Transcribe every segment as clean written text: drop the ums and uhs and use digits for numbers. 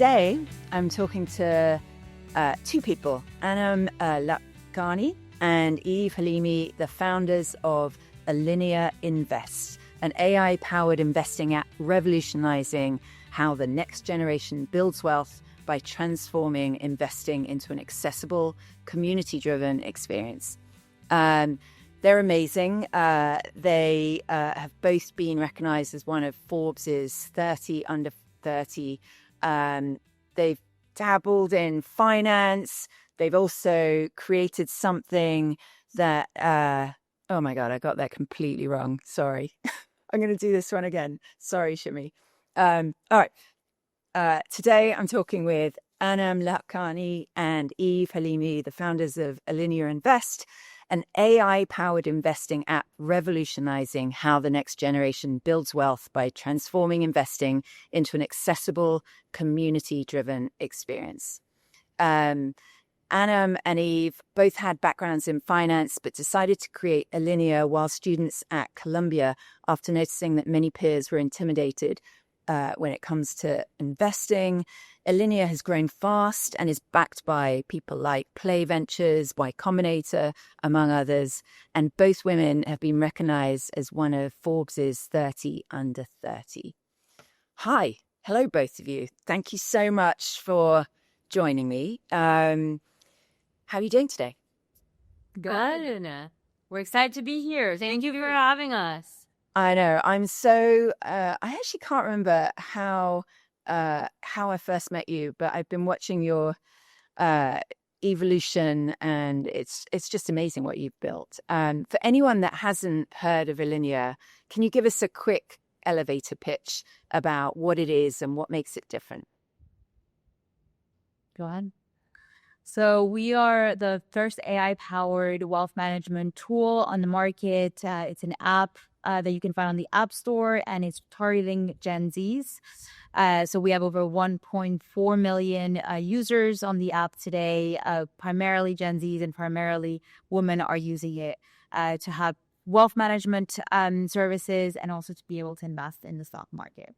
Today, I'm talking to two people, Anam Lakhani and Halimi, the founders of Alinea Invest, an AI-powered investing app revolutionizing how the next generation builds wealth by transforming investing into an accessible, community-driven experience. They're amazing. They have both been recognized as one of Forbes' 30 under 30. They've dabbled in finance. They've also created something that, oh my God, I got that completely wrong. Sorry. I'm going to do this one again. Sorry, Shimi. All right. Today I'm talking with Anam Lakhani and Halimi, the founders of Alinea Invest, an AI-powered investing app revolutionizing how the next generation builds wealth by transforming investing into an accessible, community-driven experience. Anam and Eve both had backgrounds in finance, but decided to create Alineia while students at Columbia after noticing that many peers were intimidated when it comes to investing. Alineia has grown fast and is backed by people like Play Ventures, Y Combinator, among others. And both women have been recognized as one of Forbes' 30 under 30. Hi. Hello, both of you. Thank you so much for joining me. How are you doing today? Good. We're excited to be here. Thank you for having us. I know. I'm so. I actually can't remember how I first met you, but I've been watching your evolution, and it's just amazing what you've built. For anyone that hasn't heard of Alineia, can you give us a quick elevator pitch about what it is and what makes it different? Go ahead. So we are the first AI-powered wealth management tool on the market. It's an app that you can find on the App Store, and it's targeting Gen Zs. So we have over 1.4 million users on the app today. Primarily Gen Zs and primarily women are using it to have wealth management services and also to be able to invest in the stock market.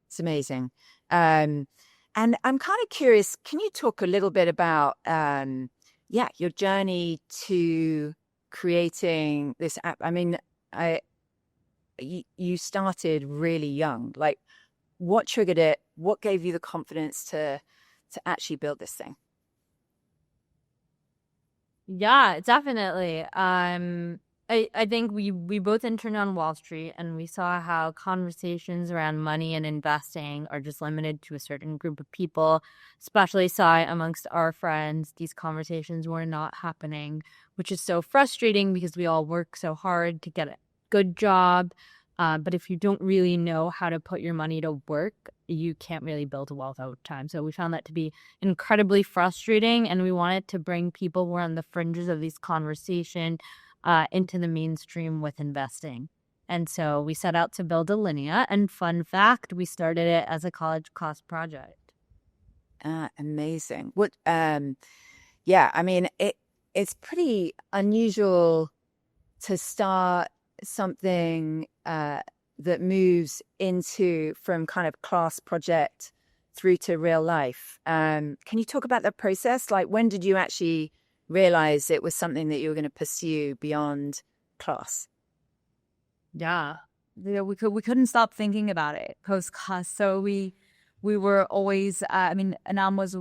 It's amazing. And I'm kind of curious, can you talk a little bit about, your journey to creating this app? I mean, you started really young. Like, what triggered it? What gave you the confidence to actually build this thing? Yeah, definitely. I think we both interned on Wall Street, and we saw how conversations around money and investing are just limited to a certain group of people, especially saw amongst our friends. These conversations were not happening, which is so frustrating because we all work so hard to get a good job. But if you don't really know how to put your money to work, you can't really build a wealth over time. So we found that to be incredibly frustrating, and we wanted to bring people who are on the fringes of these conversations into the mainstream with investing. And so we set out to build Alinea, and fun fact, we started it as a college cost project. Amazing. What? I mean, it's pretty unusual to start something that moves from kind of class project through to real life. Can you talk about the process? Like, when did you actually realize it was something that you were going to pursue beyond class? Yeah, we couldn't stop thinking about it post class. So we were always. Anam was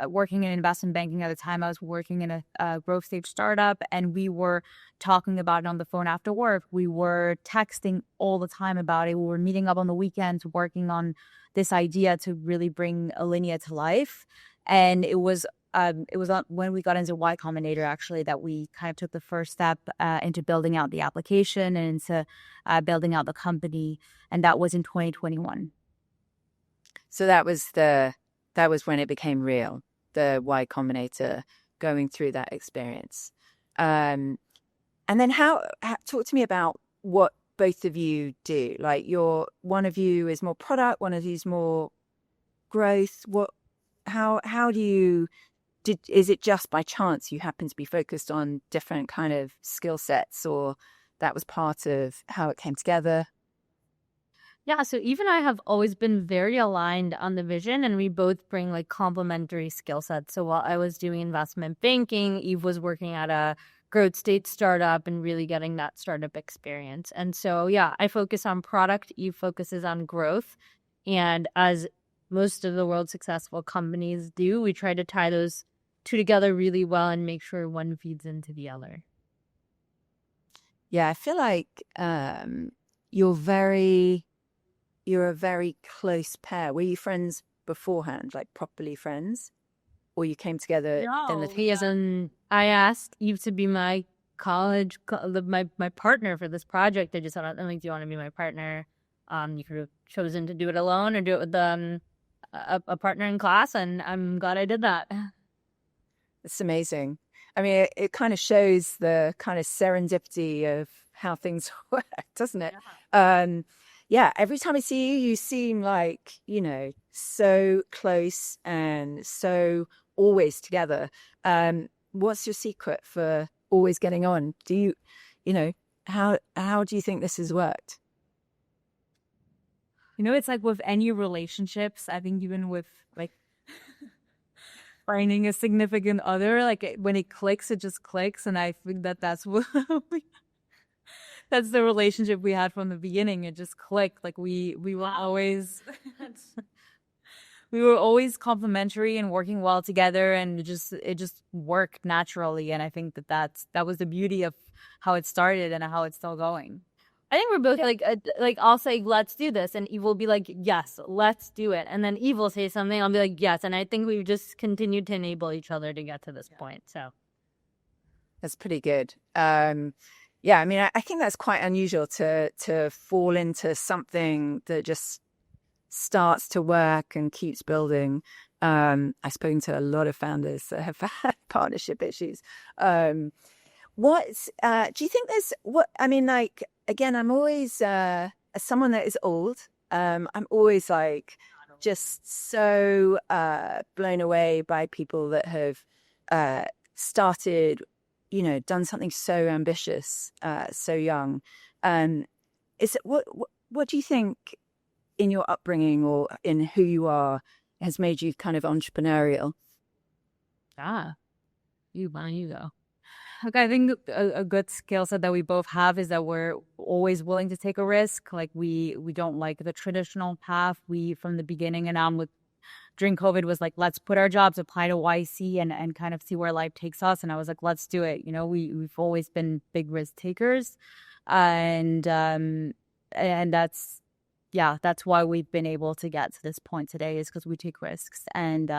working in investment banking at the time. I was working in a growth stage startup, and we were talking about it on the phone after work. We were texting all the time about it. We were meeting up on the weekends, working on this idea to really bring Alinea to life, and it was when we got into Y Combinator, actually, that we kind of took the first step into building out the application and into building out the company. And that was in 2021. So that was when it became real, the Y Combinator, going through that experience. And then talk to me about what both of you do. Like, one of you is more product, one of you is more growth. How do you... is it just by chance you happen to be focused on different kind of skill sets, or that was part of how it came together? Yeah, so Eve and I have always been very aligned on the vision, and we both bring like complementary skill sets. So while I was doing investment banking, Eve was working at a growth state startup and really getting that startup experience. And so, yeah, I focus on product, Eve focuses on growth. And as most of the world's successful companies do, we try to tie those two together really well and make sure one feeds into the other. Yeah, I feel like you're a very close pair. Were you friends beforehand, like properly friends, or you came together? No, I asked Eve to be my my partner for this project. I just thought, I'm like, do you want to be my partner? You could have chosen to do it alone or do it with a partner in class, and I'm glad I did that. It's amazing. I mean, it kind of shows the kind of serendipity of how things work, doesn't it? Yeah, every time I see you, you seem like, so close and so always together. What's your secret for always getting on? Do how do you think this has worked? It's like with any relationships, I think even with like finding a significant other, like when it clicks, it just clicks. And I think that's what that's the relationship we had from the beginning. It just clicked. Like we were always we were always complementary and working well together, and it just worked naturally. And I think that was the beauty of how it started and how it's still going. I think we're both like I'll say, let's do this. And Eve will be like, yes, let's do it. And then Eve will say something. I'll be like, yes. And I think we've just continued to enable each other to get to this point. So that's pretty good. Yeah, I mean, I think that's quite unusual to fall into something that just starts to work and keeps building. I've spoken to a lot of founders that have had partnership issues. Do you think again, I'm always, as someone that is old, I'm always like just so blown away by people that have started, done something so ambitious, so young. What do you think in your upbringing or in who you are has made you kind of entrepreneurial? Why don't you go? Look, I think a good skill set that we both have is that we're always willing to take a risk. Like we don't like the traditional path. We, from the beginning, and during COVID was like, let's put our jobs, apply to YC and kind of see where life takes us. And I was like, let's do it. We've always been big risk takers. And that's why we've been able to get to this point today, is because we take risks. And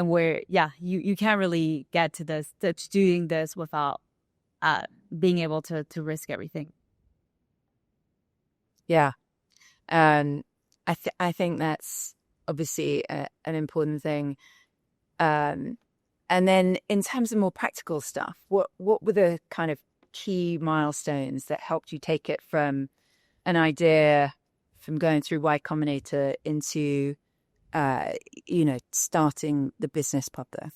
where, you can't really get to doing this without being able to risk everything. Yeah. I think that's obviously an important thing. And then in terms of more practical stuff, what were the kind of key milestones that helped you take it from an idea, from going through Y Combinator into starting the business proper?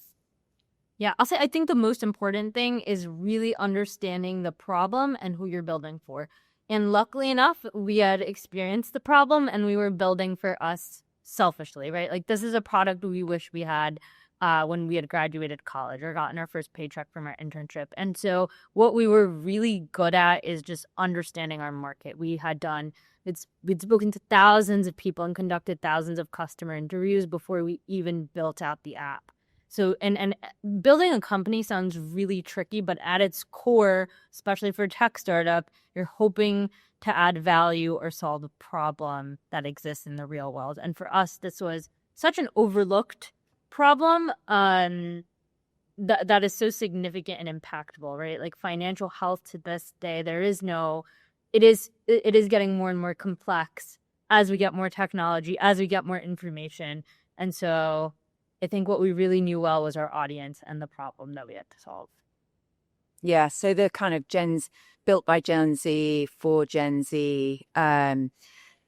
Yeah, I'll say I think the most important thing is really understanding the problem and who you're building for. And luckily enough, we had experienced the problem and we were building for us selfishly, right? Like this is a product we wish we had when we had graduated college or gotten our first paycheck from our internship. And so what we were really good at is just understanding our market. We'd spoken to thousands of people and conducted thousands of customer interviews before we even built out the app. So, and building a company sounds really tricky, but at its core, especially for a tech startup, you're hoping to add value or solve a problem that exists in the real world. And for us, this was such an overlooked problem that is so significant and impactful, right? Like financial health to this day, it is getting more and more complex as we get more technology, as we get more information. And so I think what we really knew well was our audience and the problem that we had to solve. Yeah, so the kind of built by Gen Z, for Gen Z. How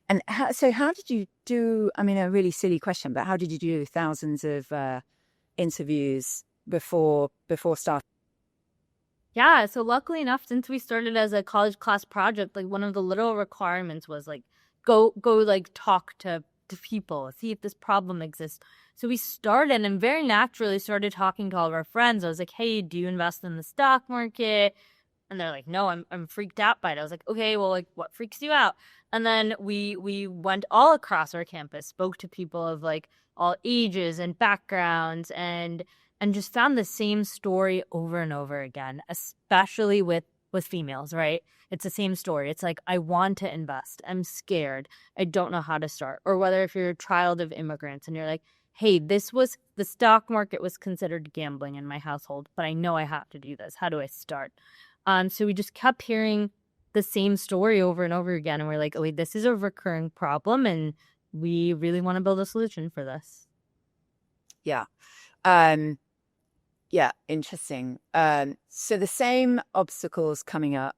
did you do, I mean, a really silly question, but how did you do thousands of interviews before starting? Yeah, so luckily enough, since we started as a college class project, like one of the little requirements was like go like talk to people, see if this problem exists. So we started and very naturally started talking to all of our friends. I was like, hey, do you invest in the stock market? And they're like, no, I'm freaked out by it. I was like, okay, well, like, what freaks you out? And then we went all across our campus, spoke to people of like all ages and backgrounds, and just found the same story over and over again, especially with females, right? It's the same story. It's like, I want to invest. I'm scared. I don't know how to start. Or whether if you're a child of immigrants and you're like, hey, the stock market was considered gambling in my household, but I know I have to do this. How do I start? So we just kept hearing the same story over and over again. And we're like, oh, wait, this is a recurring problem. And we really want to build a solution for this. Yeah. Yeah, interesting. So the same obstacles coming up,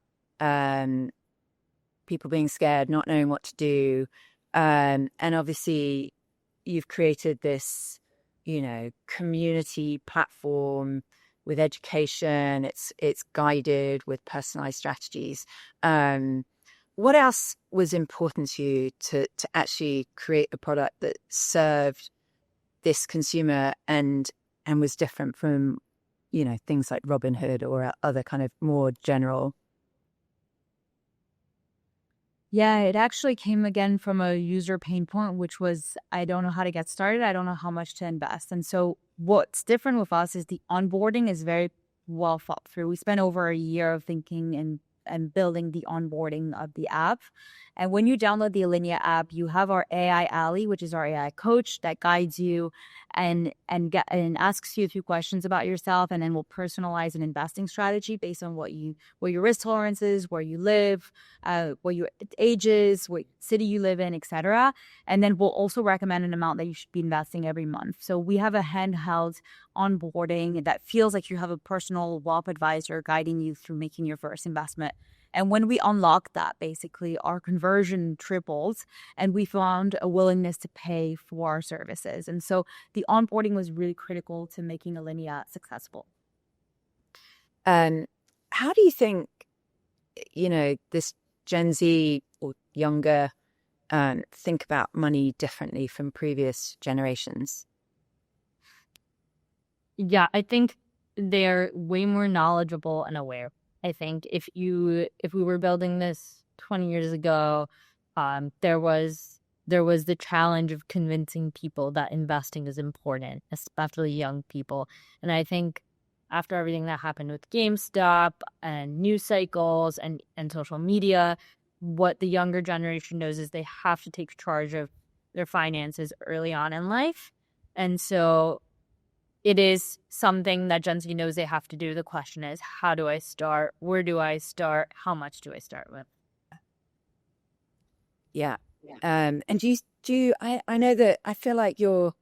people being scared, not knowing what to do. And obviously you've created this, community platform with education. It's guided with personalized strategies. What else was important to you to actually create a product that served this consumer and was different from, things like Robinhood or other kind of more general? Yeah, it actually came again from a user pain point, which was, I don't know how to get started. I don't know how much to invest. And so what's different with us is the onboarding is very well thought through. We spent over a year of thinking and building the onboarding of the app. And when you download the Alinea app, you have our AI Ally, which is our AI coach that guides you and asks you a few questions about yourself, and then will personalize an investing strategy based on what your risk tolerance is, where you live, what your age is, what city you live in, etc. And then we'll also recommend an amount that you should be investing every month. So we have a handheld onboarding that feels like you have a personal wealth advisor guiding you through making your first investment. And when we unlocked that, basically, our conversion tripled and we found a willingness to pay for our services. And so the onboarding was really critical to making Alineia successful. How do you think, this Gen Z or younger think about money differently from previous generations? Yeah, I think they're way more knowledgeable and aware. I think if we were building this 20 years ago, there was the challenge of convincing people that investing is important, especially young people. And I think after everything that happened with GameStop and news cycles and social media, what the younger generation knows is they have to take charge of their finances early on in life. And so it is something that Gen Z knows they have to do. The question is, how do I start? Where do I start? How much do I start with? Yeah. And do you, I know that I feel like your,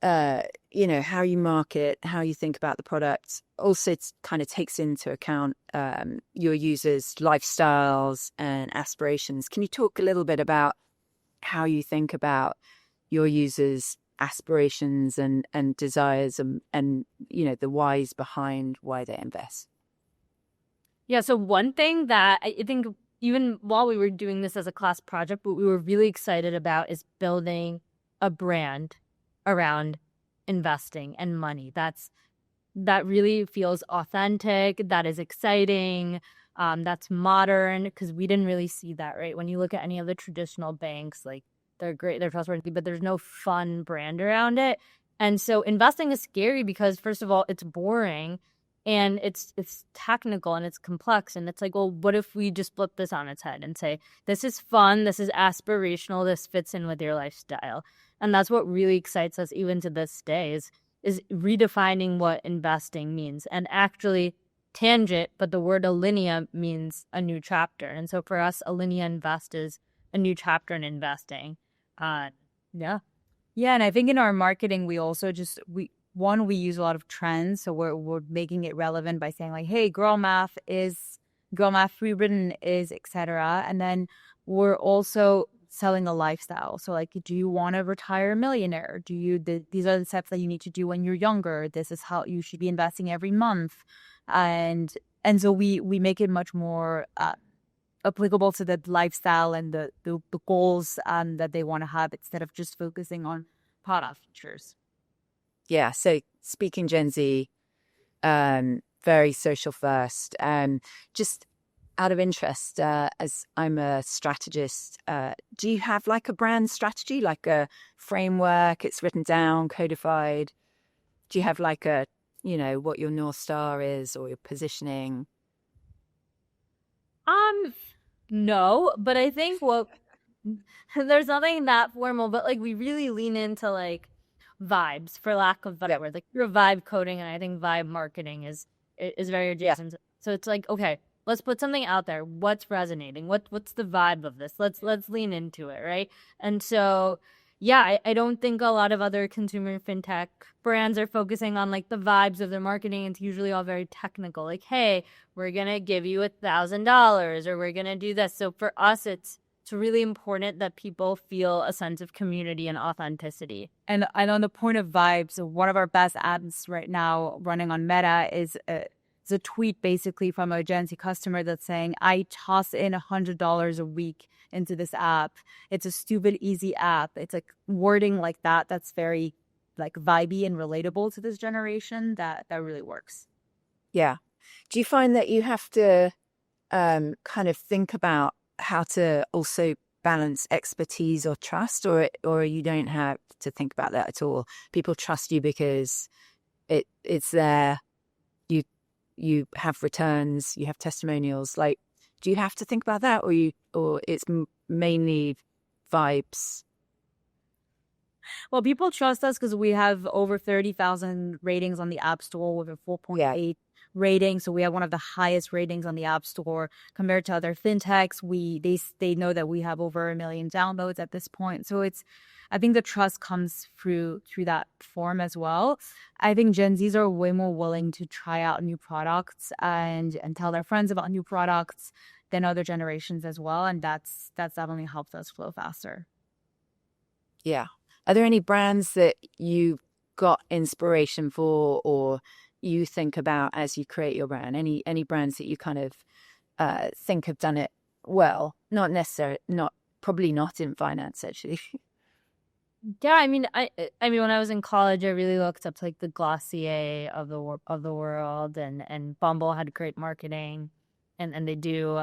how you market, how you think about the product also kind of takes into account your users' lifestyles and aspirations. Can you talk a little bit about how you think about your users' aspirations and desires and the whys behind why they invest? Yeah, so one thing that I think even while we were doing this as a class project, what we were really excited about is building a brand around investing and money. That really feels authentic, that is exciting, that's modern, because we didn't really see that, right? When you look at any of the traditional banks, like, they're great, they're trustworthy, but there's no fun brand around it. And so investing is scary because, first of all, it's boring and it's technical and it's complex. And it's like, well, what if we just flip this on its head and say, this is fun, this is aspirational, this fits in with your lifestyle. And that's what really excites us even to this day is redefining what investing means. And actually, tangent, but the word Alinea means a new chapter. And so for us, Alinea Invest is a new chapter in investing. Yeah, and I think in our marketing we also we use a lot of trends, so we're making it relevant by saying like, hey, girl math free written is, etc. And then we're also selling a lifestyle. So like, do you want to retire a millionaire? These are the steps that you need to do when you're younger. This is how you should be investing every month. And so we make it much more applicable to the lifestyle and the goals that they want to have instead of just focusing on product features. Yeah. So speaking Gen Z, very social first. Just out of interest, as I'm a strategist, do you have like a brand strategy, like a framework? It's written down, codified. Do you have like a, what your North Star is or your positioning? No, but I think there's nothing that formal, but like we really lean into like vibes, for lack of better word. Like you're vibe coding, and I think vibe marketing is very adjacent. Yeah. So it's like, okay, let's put something out there. What's resonating? What's the vibe of this? Let's lean into it, right? And so yeah, I don't think a lot of other consumer fintech brands are focusing on like the vibes of their marketing. It's usually all very technical. Like, hey, we're gonna give you $1,000, or we're gonna do this. So for us, it's really important that people feel a sense of community and authenticity. And on the point of vibes, one of our best ads right now running on Meta is a tweet basically from a Gen Z customer that's saying, I toss in $100 a week into this app. It's a stupid, easy app. It's like wording like that. That's very like vibey and relatable to this generation. That really works. Yeah. Do you find that you have to kind of think about how to also balance expertise or trust, or you don't have to think about that at all? People trust you because it's there. You have returns, you have testimonials. Like, do you have to think about that, or it's mainly vibes? Well, people trust us because we have over 30,000 ratings on the App Store with a 4.8 rating. So we have one of the highest ratings on the App Store compared to other fintechs. They know that we have over 1 million downloads at this point. So I think the trust comes through that form as well. I think Gen Zs are way more willing to try out new products and tell their friends about new products than other generations as well. And that's definitely helped us flow faster. Yeah. Are there any brands that you got inspiration for, or you think about as you create your brand? Any brands that you kind of think have done it well? Not necessarily, probably not in finance, actually. Yeah, I mean, when I was in college, I really looked up to like the Glossier of the world, and Bumble had great marketing, and they do.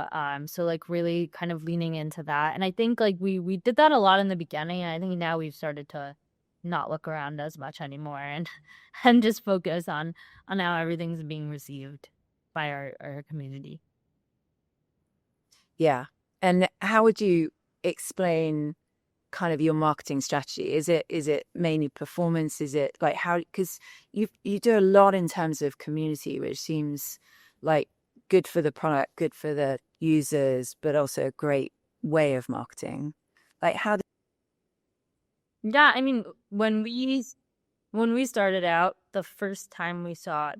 So like really kind of leaning into that, and I think like we did that a lot in the beginning. And I think now we've started to not look around as much anymore, and just focus on how everything's being received by our community. Yeah, and how would you explain kind of your marketing strategy? Is it mainly performance? Is it like how, because you do a lot in terms of community, which seems like good for the product, good for the users, but also a great way of marketing. Like how Yeah, I mean, when we started out, the first time we saw it,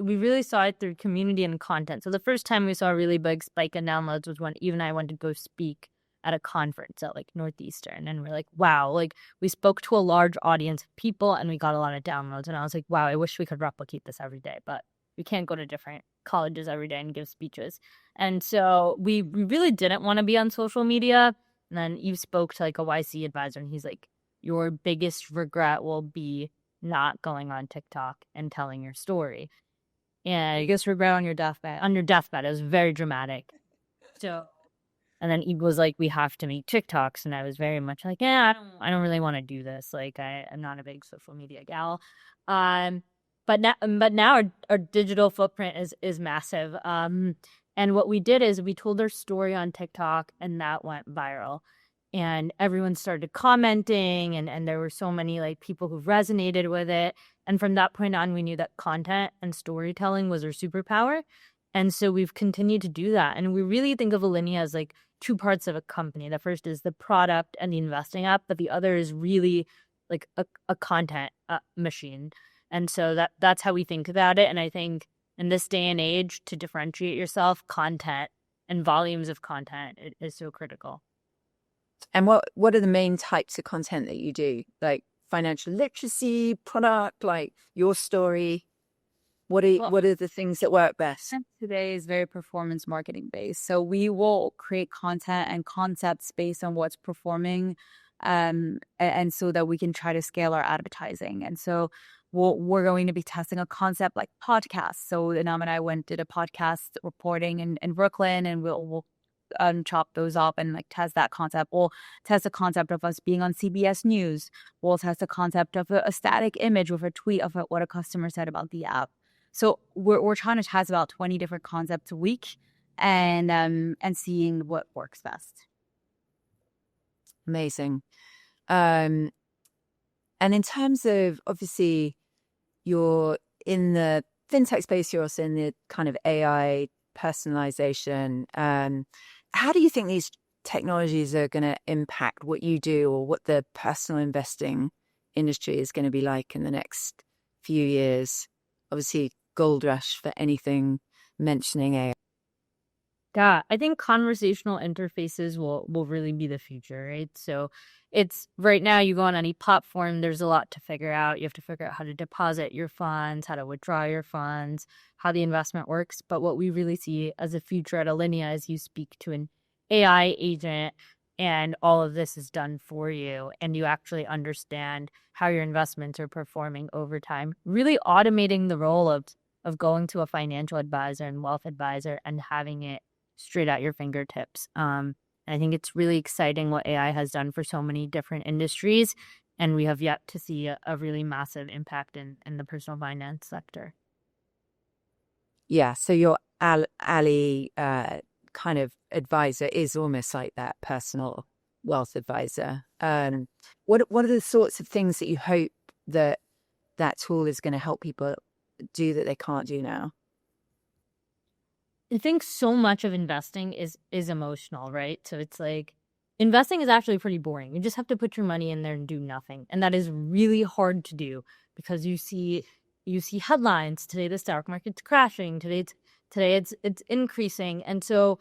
we really saw it through community and content. So the first time we saw a really big spike in downloads was when Eve and I went to go speak at a conference at like Northeastern, and we're like, wow, like we spoke to a large audience of people and we got a lot of downloads, and I was like, wow, I wish we could replicate this every day, but we can't go to different colleges every day and give speeches. And so we really didn't want to be on social media. And then Eve spoke to like a YC advisor, and he's like, your biggest regret will be not going on TikTok and telling your story. And biggest regret on your deathbed. On your deathbed. It was very dramatic. So, and then Eve was like, we have to make TikToks. And I was very much like, yeah, I don't really want to do this. Like, I'm not a big social media gal. But now our digital footprint is massive. And what we did is we told our story on TikTok, and that went viral. And everyone started commenting, and there were so many like people who resonated with it. And from that point on, we knew that content and storytelling was our superpower. And so we've continued to do that. And we really think of Alinea as like two parts of a company. The first is the product and the investing app, but the other is really like a content machine. And so that's how we think about it. And I think in this day and age, to differentiate yourself, content and volumes of content is so critical. And what are the main types of content that you do? Like financial literacy, product, like your story? What are the things that work best? Today is very performance marketing based. So we will create content and concepts based on what's performing, and so that we can try to scale our advertising. And so we're going to be testing a concept like podcasts. So Anam and I did a podcast reporting in Brooklyn, and we'll chop those up and like test that concept. We'll test a concept of us being on CBS News. We'll test a concept of a static image with a tweet of what a customer said about the app. So we're trying to test about 20 different concepts a week, and seeing what works best. Amazing. And in terms of, obviously, you're in the fintech space, you're also in the kind of AI personalization. How do you think these technologies are going to impact what you do, or what the personal investing industry is going to be like in the next few years? Obviously, gold rush for anything mentioning AI. Yeah, I think conversational interfaces will really be the future, right? So it's right now you go on any platform, there's a lot to figure out. You have to figure out how to deposit your funds, how to withdraw your funds, how the investment works. But what we really see as a future at Alinea is you speak to an AI agent and all of this is done for you, and you actually understand how your investments are performing over time, really automating the role of going to a financial advisor and wealth advisor and having it straight at your fingertips. I think it's really exciting what AI has done for so many different industries, and we have yet to see a really massive impact in the personal finance sector. Yeah, so your Ali kind of advisor is almost like that personal wealth advisor. What are the sorts of things that you hope that tool is going to help people do that they can't do now? I think so much of investing is emotional, right? So it's like investing is actually pretty boring. You just have to put your money in there and do nothing. And that is really hard to do because you see headlines. Today the stock market's crashing. Today it's increasing. And so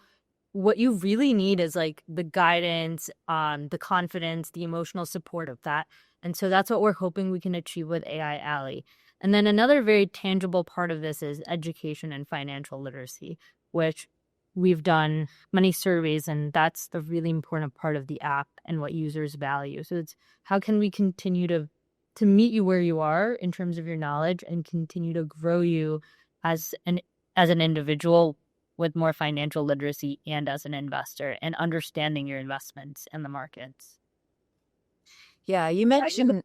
what you really need is like the guidance, the confidence, the emotional support of that. And so that's what we're hoping we can achieve with AI Ally. And then another very tangible part of this is education and financial literacy, which we've done many surveys, and that's the really important part of the app and what users value. So it's how can we continue to meet you where you are in terms of your knowledge and continue to grow you as an individual with more financial literacy and as an investor and understanding your investments and the markets. Yeah, you mentioned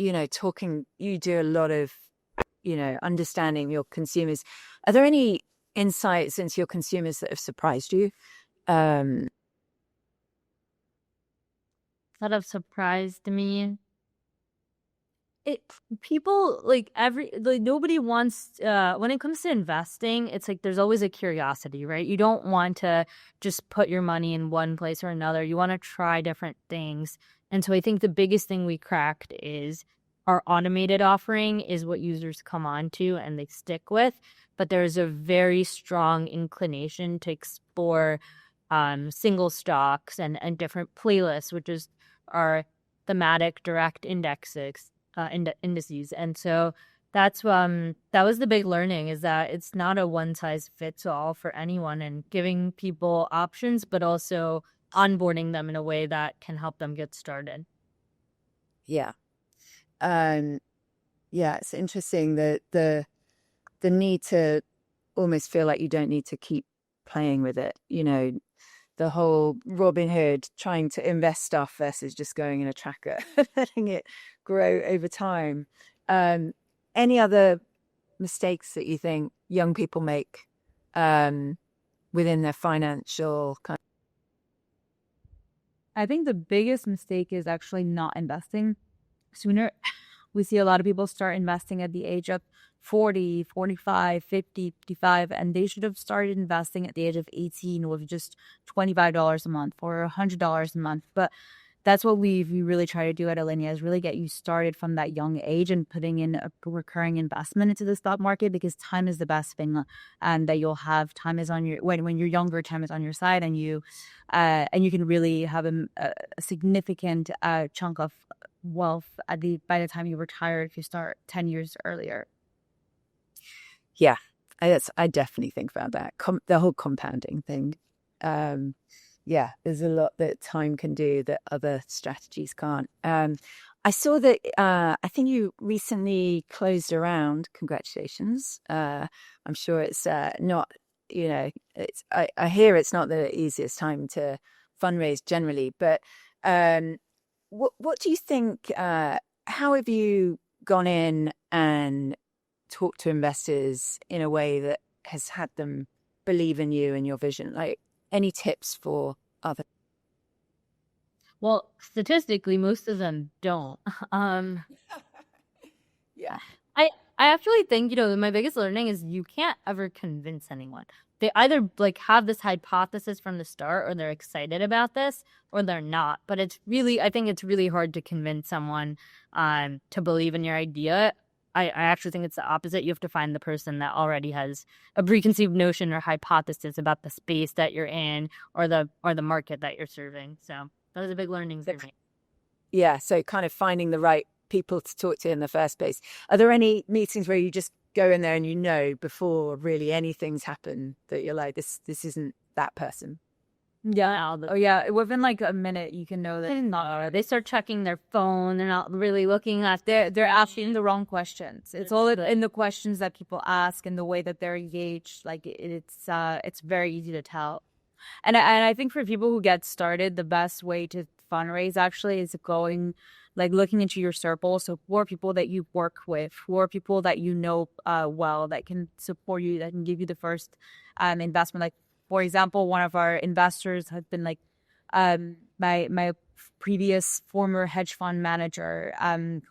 you do a lot of, understanding your consumers. Are there any insights into your consumers that have surprised you? That have surprised me. People nobody wants when it comes to investing, it's like there's always a curiosity, right? You don't want to just put your money in one place or another. You want to try different things. And so I think the biggest thing we cracked is our automated offering is what users come on to and they stick with. But there's a very strong inclination to explore single stocks and different playlists, which is our thematic direct indexes. Indices. And so that was the big learning, is that it's not a one size fits all for anyone, and giving people options, but also onboarding them in a way that can help them get started. Yeah. It's interesting that the need to almost feel like you don't need to keep playing with it. The whole Robin Hood trying to invest stuff versus just going in a tracker, letting it grow over time. Any other mistakes that you think young people make within their financial kind of... I think the biggest mistake is actually not investing sooner. We see a lot of people start investing at the age of 40, 45, 50, 55, and they should have started investing at the age of 18 with just $25 a month or $100 a month. But that's what we really try to do at Alinea, is really get you started from that young age and putting in a recurring investment into the stock market, because time is the best thing, and that you'll have time is on your when you're younger, time is on your side, and you can really have a significant chunk of wealth by the time you retire if you start 10 years earlier. Yeah, I definitely think about that. The whole compounding thing. Yeah, there's a lot that time can do that other strategies can't. I saw that I think you recently closed a round. Congratulations. I'm sure it's not, I hear it's not the easiest time to fundraise generally, but what do you think? How have you gone in and talked to investors in a way that has had them believe in you and your vision? Like, any tips for other? Well, statistically, most of them don't. Yeah. I I actually think, my biggest learning is you can't ever convince anyone. They either like have this hypothesis from the start or they're excited about this or they're not. But I think it's really hard to convince someone to believe in your idea. I actually think it's the opposite. You have to find the person that already has a preconceived notion or hypothesis about the space that you're in or the market that you're serving. So those are big learnings for me. Yeah, so kind of finding the right people to talk to in the first place. Are there any meetings where you just go in there and before really anything's happened that you're like, this isn't that person? Yeah. Oh, yeah. Within like a minute, you can know that. They start checking their phone. They're not really looking at. They're asking the wrong questions. It's all in the questions that people ask and the way that they're engaged. Like it's very easy to tell. And I think for people who get started, the best way to fundraise actually is looking into your circle. So who are people that you work with? Who are people that you know well that can support you, that can give you the first investment? Like, for example, one of our investors has been like my previous former hedge fund manager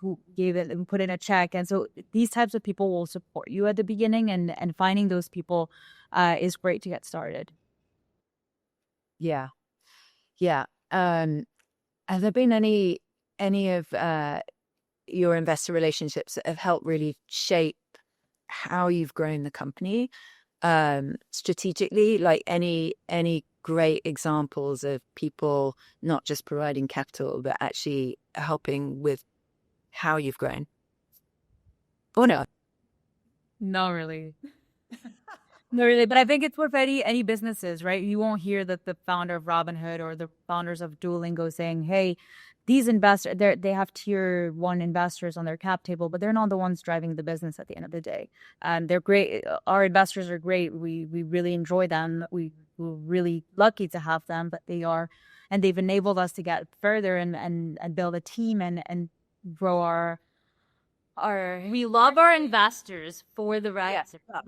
who gave it and put in a check. And so these types of people will support you at the beginning, and finding those people is great to get started. Yeah. Yeah. Have there been any of your investor relationships that have helped really shape how you've grown the company strategically? Like any great examples of people not just providing capital, but actually helping with how you've grown? Or no? Not really. Not really, but I think it's with any businesses, right? You won't hear that the founder of Robinhood or the founders of Duolingo saying, "Hey, these investors, they have tier 1 investors on their cap table, but they're not the ones driving the business at the end of the day. They're great. Our investors are great. We really enjoy them. We're really lucky to have them, but they've enabled us to get further and build a team and grow our. We love our investors for the right. Yeah.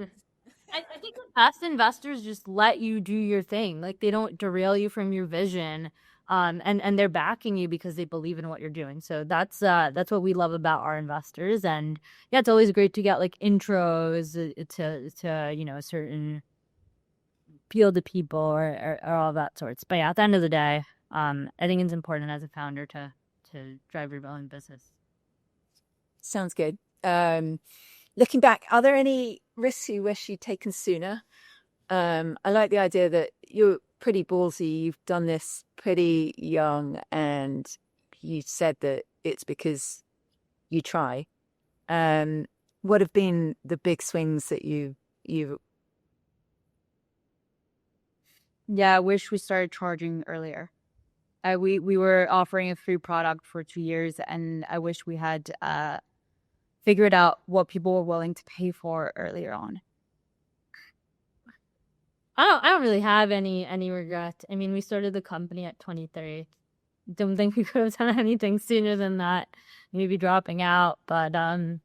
I think the best investors just let you do your thing. Like, they don't derail you from your vision, and they're backing you because they believe in what you're doing. So that's what we love about our investors. And yeah, it's always great to get like intros to a certain field of people or all that sorts. But yeah, at the end of the day, I think it's important as a founder to drive your own business. Sounds good. Looking back, are there any risks you wish you'd taken sooner? I like the idea that you're pretty ballsy. You've done this pretty young, and you said that it's because you try. What have been the big swings that you? Yeah, I wish we started charging earlier. We were offering a free product for 2 years, and I wish we had figured out what people were willing to pay for earlier on. I don't really have any regret. I mean, we started the company at 23. Don't think we could have done anything sooner than that. Maybe dropping out, but I'm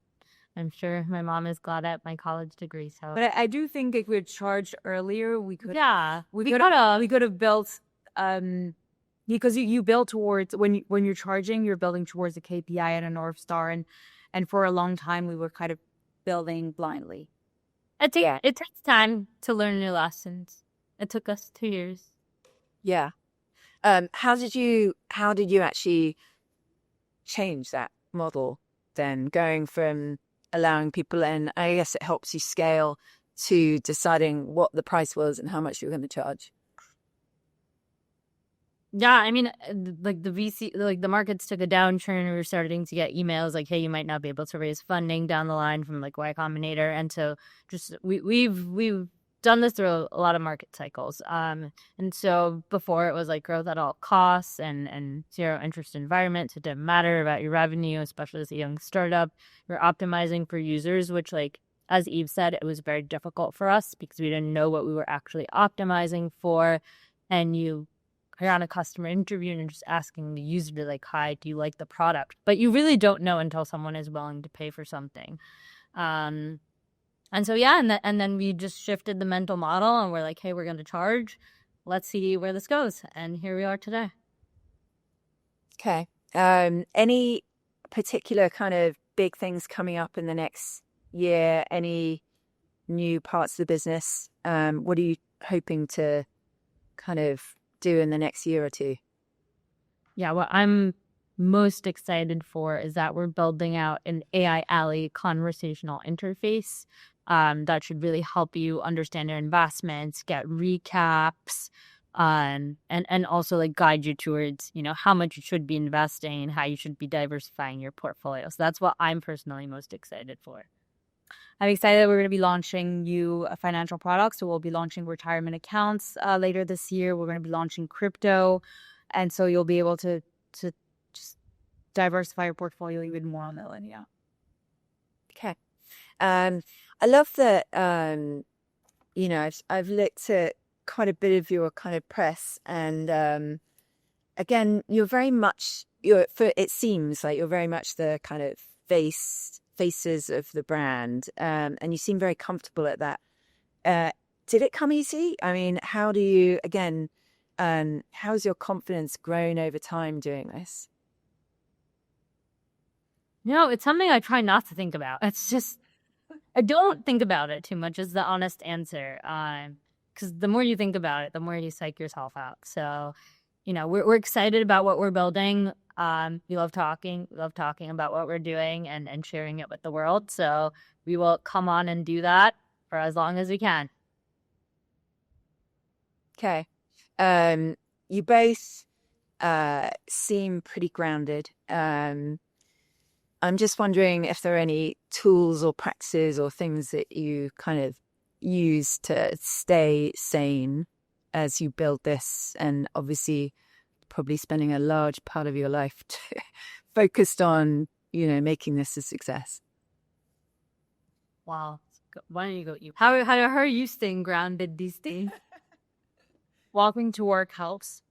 sure my mom is glad at my college degree. So, but I do think if we had charged earlier, we could. Yeah, we could have built. Because you build towards when you're charging, you're building towards a KPI and a North Star, and for a long time we were kind of building blindly. It takes time to learn new lessons. It took us 2 years. Yeah. How did you actually change that model then, going from allowing people in? I guess it helps you scale to deciding what the price was and how much you were going to charge. Yeah, I mean, like the VC, like the markets took a downturn. We were starting to get emails like, "Hey, you might not be able to raise funding down the line from like Y Combinator," and so just we've done this through a lot of market cycles. And so before it was like growth at all costs and zero interest environment, so it didn't matter about your revenue, especially as a young startup. We're optimizing for users, which like as Eve said, it was very difficult for us because we didn't know what we were actually optimizing for, and you're on a customer interview and you're just asking the user to like, "Hi, do you like the product?" But you really don't know until someone is willing to pay for something. And so, yeah, and then we just shifted the mental model and we're like, "Hey, we're going to charge. Let's see where this goes." And here we are today. Okay. Any particular kind of big things coming up in the next year? Any new parts of the business? What are you hoping to kind of do in the next year or two? Yeah, what I'm most excited for is that we're building out an AI Alley conversational interface that should really help you understand your investments, get recaps, and also like guide you towards, you know, how much you should be investing and how you should be diversifying your portfolio. So that's what I'm personally most excited for. I'm excited that we're going to be launching new financial products. So we'll be launching retirement accounts later this year. We're going to be launching crypto. And so you'll be able to just diversify your portfolio even more on Alinea. Okay. I love that, you know, I've looked at quite a bit of your kind of press, and again, you're very much, it seems like you're very much the kind of faces of the brand, and you seem very comfortable at that. Did it come easy? I mean, how do you, again, how's your confidence grown over time doing this? You know, it's something I try not to think about. It's just, I don't think about it too much is the honest answer. Because the more you think about it, the more you psych yourself out. So, you know, we're excited about what we're building. We love talking about what we're doing and sharing it with the world. So we will come on and do that for as long as we can. Okay. You both seem pretty grounded. I'm just wondering if there are any tools or practices or things that you kind of use to stay sane as you build this, and obviously probably spending a large part of your life focused on, you know, making this a success. Wow. Why don't you go? How are you staying grounded these days? Walking to work helps.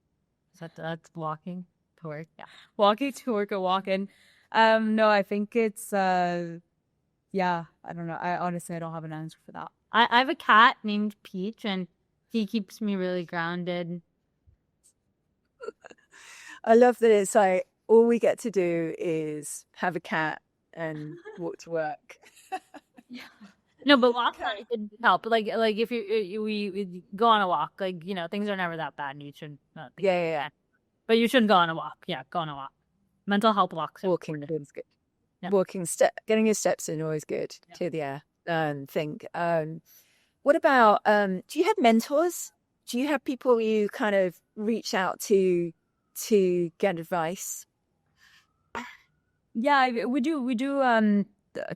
That's walking to work? Yeah. Walking to work or walking. No, I think it's yeah, I don't know. I honestly don't have an answer for that. I have a cat named Peach, and he keeps me really grounded. I love that it's like all we get to do is have a cat and walk to work. Yeah. No, but walk could help. Like if we go on a walk, like, you know, things are never that bad, and you should not think Yeah. But you should go on a walk. Yeah, go on a walk. Mental health walks. Walking is good. Yeah. Getting your steps in always good. Yeah. To the air. Think. What about do you have mentors? Do you have people you kind of reach out to get advice? Yeah, we do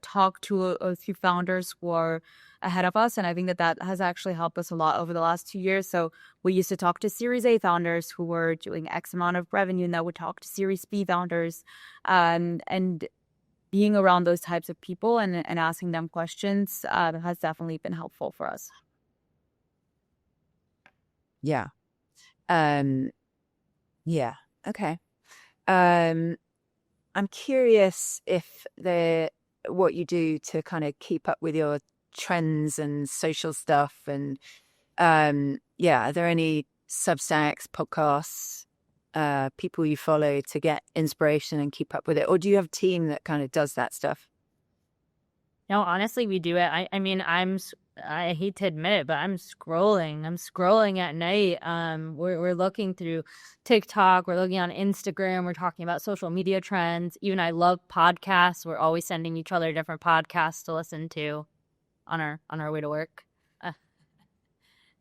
talk to a few founders who are ahead of us, and I think that has actually helped us a lot over the last 2 years. So we used to talk to Series A founders who were doing X amount of revenue, and now we talk to Series B founders, and being around those types of people and asking them questions has definitely been helpful for us. Yeah. Yeah. Okay. I'm curious if what you do to kind of keep up with your trends and social stuff, and are there any Substacks, podcasts, people you follow to get inspiration and keep up with it, or do you have a team that kind of does that stuff? No, honestly, we do it. I mean, I hate to admit it, but I'm scrolling at night. We're looking through TikTok. We're looking on Instagram. We're talking about social media trends. Even I love podcasts. We're always sending each other different podcasts to listen to on our way to work.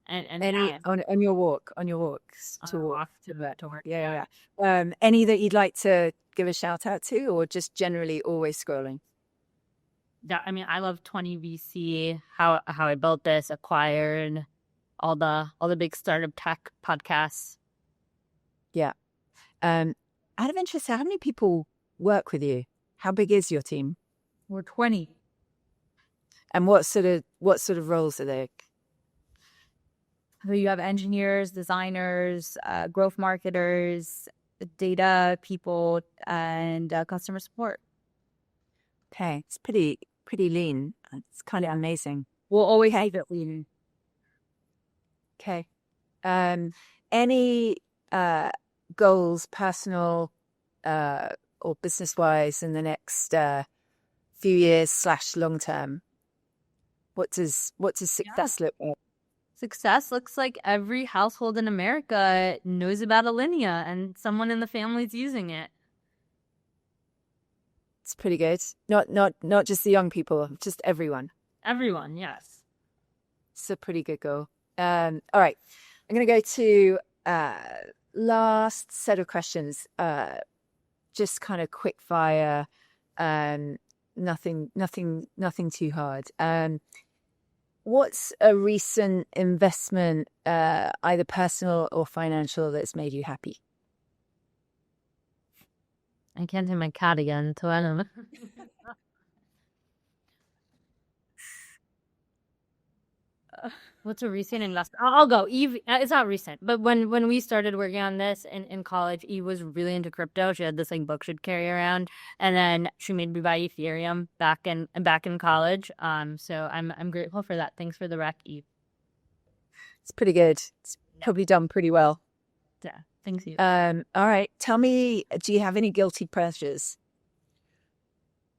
And Any on your walks to work? off to work. Yeah. Any that you'd like to give a shout out to, or just generally always scrolling? Yeah, I mean, I love 20 VC, how I built this, acquired all the big startup tech podcasts. Yeah. Out of interest, how many people work with you? How big is your team? We're 20. And what sort of roles are they? So you have engineers, designers, growth marketers, data people, and customer support. Okay, it's pretty lean. It's kind of amazing. We'll always keep it lean. Okay. Any goals, personal or business wise, in the next few years / long term? What does success look like? Success looks like every household in America knows about Alinea and someone in the family's using it. It's pretty good. Not just the young people, just everyone. Everyone, yes. It's a pretty good goal. All right, I'm going to go to last set of questions. Just kind of quick fire. Nothing too hard. What's a recent investment, either personal or financial, that's made you happy? I can't say my cat again, so I don't know. What's a recent investment? I'll go. Eve, it's not recent, but when we started working on this in college, Eve was really into crypto. She had this like book she'd carry around, and then she made me buy Ethereum back in college. So I'm grateful for that. Thanks for the rec, Eve. It's pretty good. It's probably done pretty well. Yeah, thanks, Eve. All right. Tell me, do you have any guilty pleasures?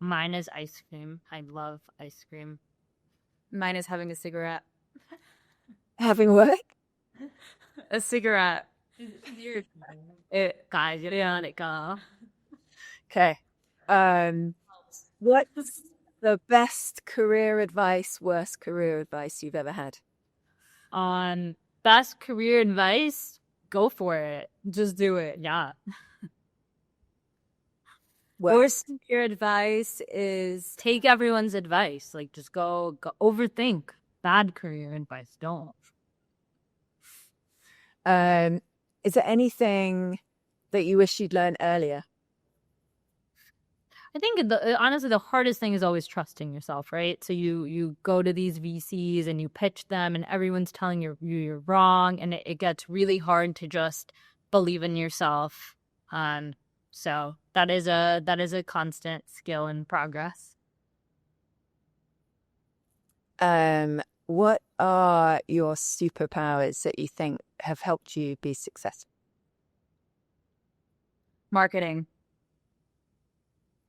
Mine is ice cream. I love ice cream. Mine is having a cigarette. Having what? A cigarette. Guys, you're on it, girl. Okay. What's the best career advice, worst career advice you've ever had? On best career advice, go for it. Just do it. Yeah. Worst career advice is take everyone's advice. Like, just go overthink. Bad career advice, don't. Is there anything that you wish you'd learned earlier? I think honestly, the hardest thing is always trusting yourself, right? So you go to these VCs and you pitch them, and everyone's telling you're wrong, and it gets really hard to just believe in yourself. So that is a constant skill in progress. What are your superpowers that you think have helped you be successful? Marketing.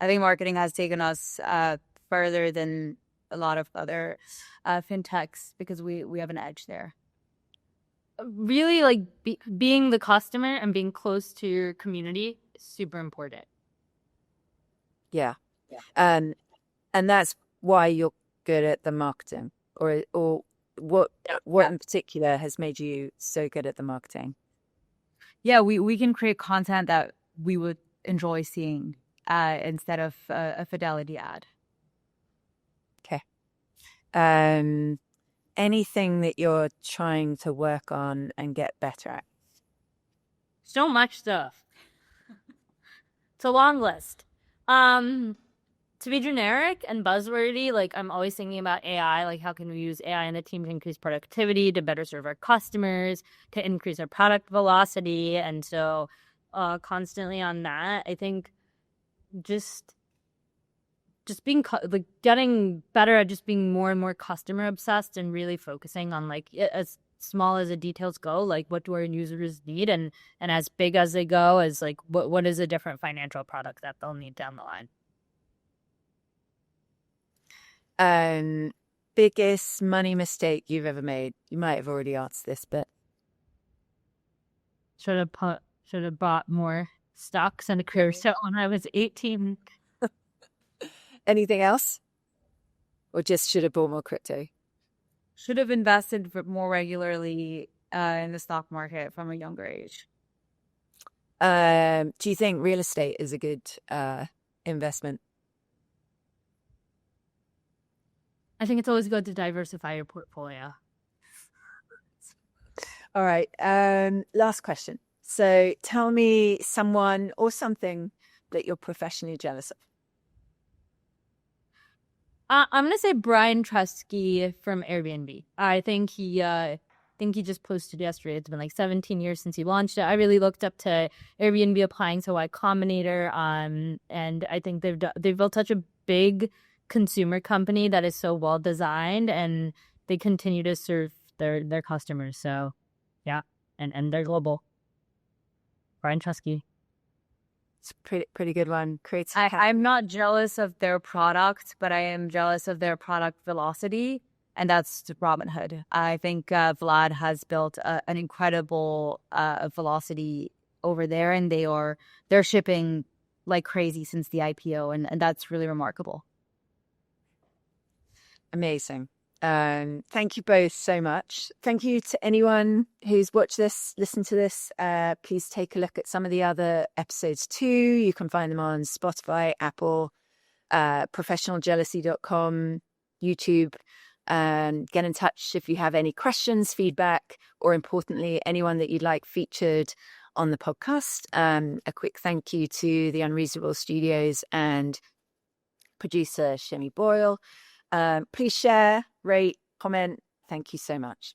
I think marketing has taken us further than a lot of other fintechs because we have an edge there. Really, like being the customer and being close to your community is super important. Yeah. And that's why you're good at the marketing, or what in particular has made you so good at the marketing? Yeah, we can create content that we would enjoy seeing instead of a fidelity ad. Okay. Anything that you're trying to work on and get better at? So much stuff. It's a long list. To be generic and buzzwordy, like I'm always thinking about AI, like how can we use AI in the team to increase productivity, to better serve our customers, to increase our product velocity. And so constantly on that, I think just being like getting better at just being more and more customer obsessed and really focusing on like as small as the details go, like what do our users need, and as big as they go as like what is a different financial product that they'll need down the line. Biggest money mistake you've ever made? You might have already answered this, but should have bought more stocks and a crypto when I was 18. Anything else? Or just should have bought more crypto? Should have invested more regularly in the stock market from a younger age. Do you think real estate is a good investment? I think it's always good to diversify your portfolio. All right. Last question. So tell me someone or something that you're professionally jealous of. I'm gonna say Brian Trusky from Airbnb. I think he just posted yesterday. It's been like 17 years since he launched it. I really looked up to Airbnb applying to Y Combinator. And I think they've built such a big consumer company that is so well designed, and they continue to serve their customers. So yeah, and they're global. Brian Trusky. It's a pretty good one. Creates. I'm not jealous of their product, but I am jealous of their product velocity, and that's Robinhood. I think Vlad has built an incredible velocity over there, and they're shipping like crazy since the IPO, and that's really remarkable. Amazing. Thank you both so much. Thank you to anyone who's watched this, listened to this. Please take a look at some of the other episodes too. You can find them on Spotify, Apple, professionaljealousy.com, YouTube. Get in touch if you have any questions, feedback, or importantly, anyone that you'd like featured on the podcast. A quick thank you to the Unreasonable Studios and producer Shemi Boyle. Please share, rate, comment. Thank you so much.